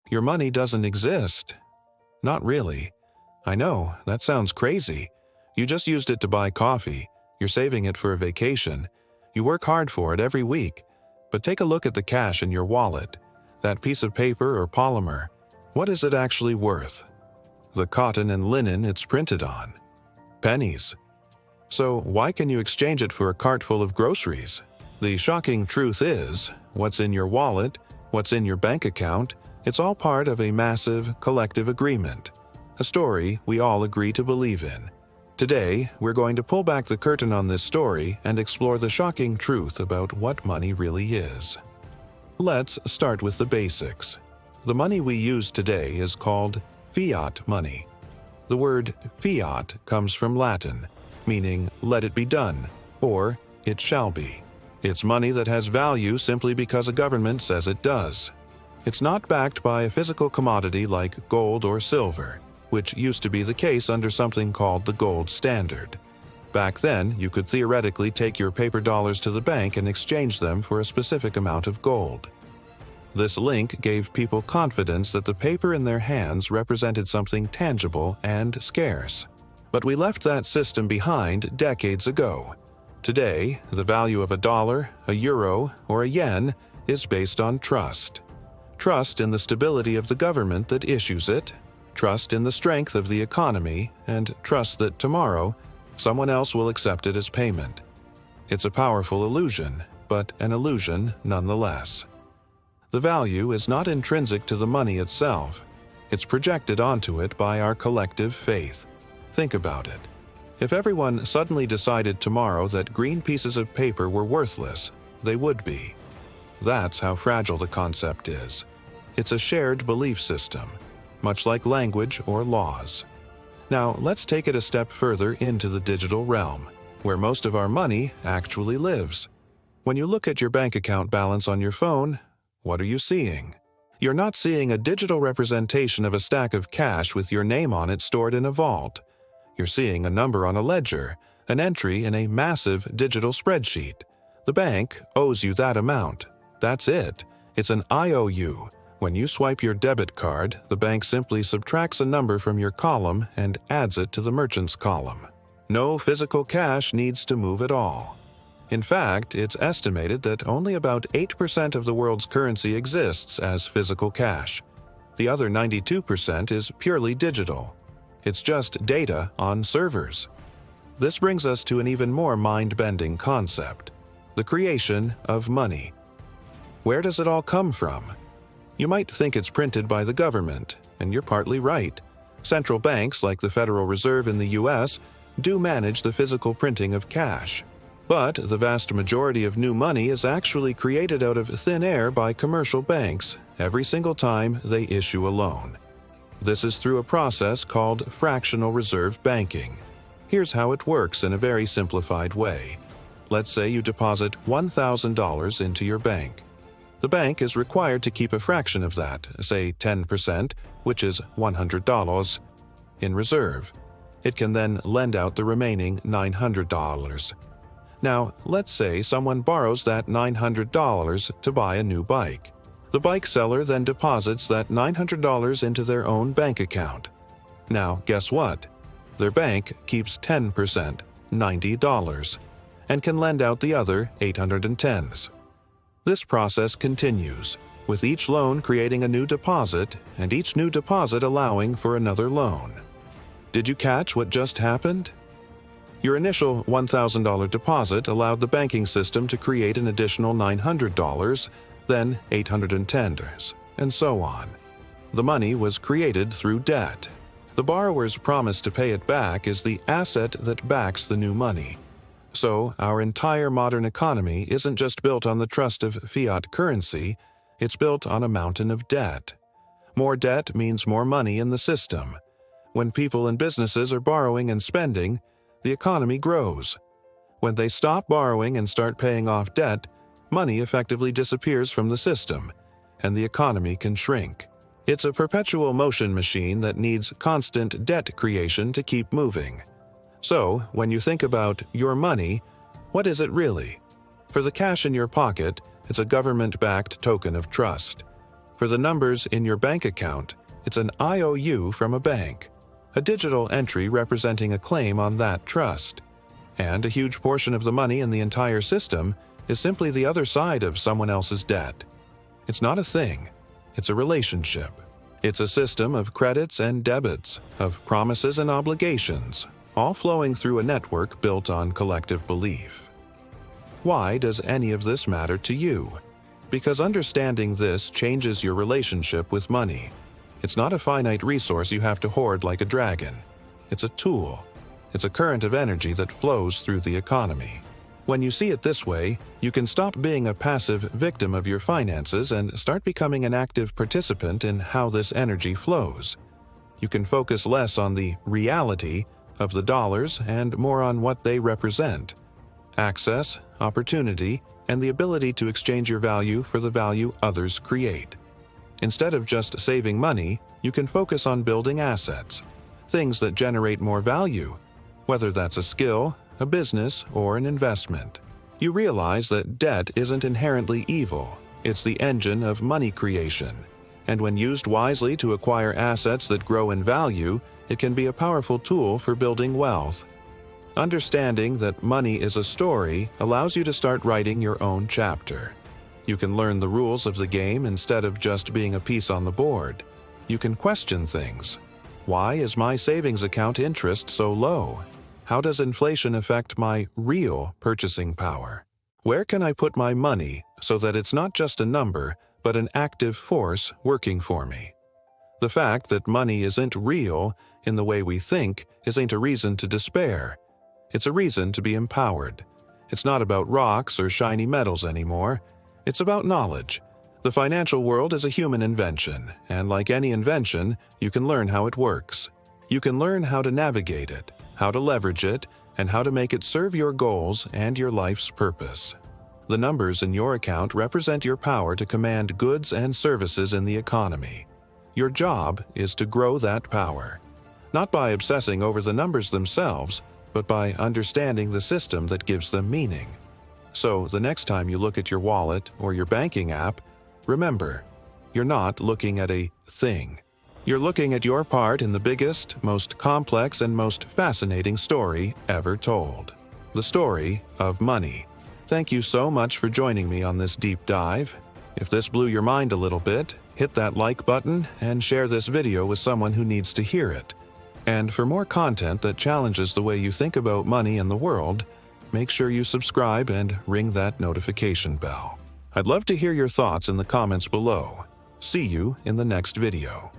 Your money doesn't exist. Not really. I know, that sounds crazy. You just used it to buy coffee. You're saving it for a vacation. You work hard for it every week. But take a look at the cash in your wallet. That piece of paper or polymer. What is it actually worth? The cotton and linen it's printed on. Pennies. So why can you exchange it for a cart full of groceries? The shocking truth is, what's in your wallet, what's in your bank account, it's all part of a massive collective agreement. A story we all agree to believe in. Today, we're going to pull back the curtain on this story and explore the shocking truth about what money really is. Let's start with the basics. The money we use today is called fiat money. The word fiat comes from Latin, meaning let it be done, or it shall be. It's money that has value simply because a government says it does. It's not backed by a physical commodity like gold or silver, which used to be the case under something called the gold standard. Back then, you could theoretically take your paper dollars to the bank and exchange them for a specific amount of gold. This link gave people confidence that the paper in their hands represented something tangible and scarce. But we left that system behind decades ago. Today, the value of a dollar, a euro, or a yen is based on trust. Trust in the stability of the government that issues it, trust in the strength of the economy, and trust that tomorrow, someone else will accept it as payment. It's a powerful illusion, but an illusion nonetheless. The value is not intrinsic to the money itself. It's projected onto it by our collective faith. Think about it. If everyone suddenly decided tomorrow that green pieces of paper were worthless, they would be. That's how fragile the concept is. It's a shared belief system, much like language or laws. Now, let's take it a step further into the digital realm, where most of our money actually lives. When you look at your bank account balance on your phone, what are you seeing? You're not seeing a digital representation of a stack of cash with your name on it stored in a vault. You're seeing a number on a ledger, an entry in a massive digital spreadsheet. The bank owes you that amount. That's it. It's an IOU. When you swipe your debit card, the bank simply subtracts a number from your column and adds it to the merchant's column. No physical cash needs to move at all. In fact, it's estimated that only about 8% of the world's currency exists as physical cash. The other 92% is purely digital. It's just data on servers. This brings us to an even more mind-bending concept: the creation of money. Where does it all come from? You might think it's printed by the government, and you're partly right. Central banks, like the Federal Reserve in the US, do manage the physical printing of cash. But the vast majority of new money is actually created out of thin air by commercial banks every single time they issue a loan. This is through a process called fractional reserve banking. Here's how it works in a very simplified way. Let's say you deposit $1,000 into your bank. The bank is required to keep a fraction of that, say 10%, which is $100, in reserve. It can then lend out the remaining $900. Now, let's say someone borrows that $900 to buy a new bike. The bike seller then deposits that $900 into their own bank account. Now, guess what? Their bank keeps 10%, $90, and can lend out the other $810s. This process continues, with each loan creating a new deposit and each new deposit allowing for another loan. Did you catch what just happened? Your initial $1,000 deposit allowed the banking system to create an additional $900, then $810, and so on. The money was created through debt. The borrower's promise to pay it back is the asset that backs the new money. So, our entire modern economy isn't just built on the trust of fiat currency, it's built on a mountain of debt. More debt means more money in the system. When people and businesses are borrowing and spending, the economy grows. When they stop borrowing and start paying off debt, money effectively disappears from the system, and the economy can shrink. It's a perpetual motion machine that needs constant debt creation to keep moving. So, when you think about your money, what is it really? For the cash in your pocket, it's a government-backed token of trust. For the numbers in your bank account, it's an IOU from a bank, a digital entry representing a claim on that trust. And a huge portion of the money in the entire system is simply the other side of someone else's debt. It's not a thing, it's a relationship. It's a system of credits and debits, of promises and obligations, all flowing through a network built on collective belief. Why does any of this matter to you? Because understanding this changes your relationship with money. It's not a finite resource you have to hoard like a dragon. It's a tool. It's a current of energy that flows through the economy. When you see it this way, you can stop being a passive victim of your finances and start becoming an active participant in how this energy flows. You can focus less on the reality of the dollars and more on what they represent: access, opportunity, and the ability to exchange your value for the value others create. Instead of just saving money, you can focus on building assets, things that generate more value, whether that's a skill, a business, or an investment. You realize that debt isn't inherently evil. It's the engine of money creation. And when used wisely to acquire assets that grow in value, it can be a powerful tool for building wealth. Understanding that money is a story allows you to start writing your own chapter. You can learn the rules of the game instead of just being a piece on the board. You can question things. Why is my savings account interest so low? How does inflation affect my real purchasing power? Where can I put my money so that it's not just a number, but an active force working for me? The fact that money isn't real in the way we think isn't a reason to despair. It's a reason to be empowered. It's not about rocks or shiny metals anymore. It's about knowledge. The financial world is a human invention, and like any invention, you can learn how it works. You can learn how to navigate it, how to leverage it, and how to make it serve your goals and your life's purpose. The numbers in your account represent your power to command goods and services in the economy. Your job is to grow that power, not by obsessing over the numbers themselves, but by understanding the system that gives them meaning. So the next time you look at your wallet or your banking app, remember, you're not looking at a thing. You're looking at your part in the biggest, most complex, and most fascinating story ever told. The story of money. Thank you so much for joining me on this deep dive. If this blew your mind a little bit, hit that like button and share this video with someone who needs to hear it. And for more content that challenges the way you think about money and the world, make sure you subscribe and ring that notification bell. I'd love to hear your thoughts in the comments below. See you in the next video.